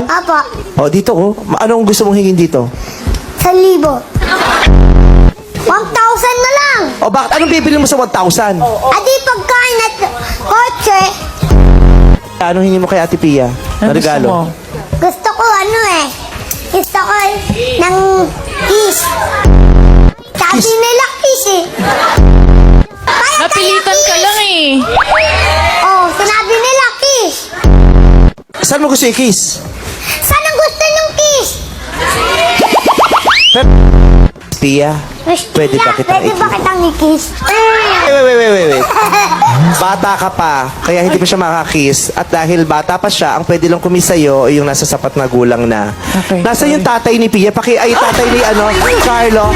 Apa, O, dito ko. Anong gusto mong hingin dito? 1,000. 1,000 na lang. O, bakit? Anong bibili mo sa 1,000? Adi pagkain at kotse. Anong hingin mo kay Ate Pia? Na Ano gusto regalo? mo? Gusto ko Gusto ko ng kiss. Sabi Kiss? nila kiss eh. Kaya Napilitan ka lang eh. Oh, sinabi nila kiss. Saan mo gusto i-kiss? Saan ang gusto ng kiss? Pia, pwede ba kitang Pwede ba i-kiss? kitang i-kiss? Wait. Bata ka pa, kaya hindi pa siya makakiss. At dahil bata pa siya, ang pwede lang kumiss sa'yo ay yung nasa sapat na gulang na. Okay, Nasa sorry. yung tatay ni Pia, tatay ni Carlo.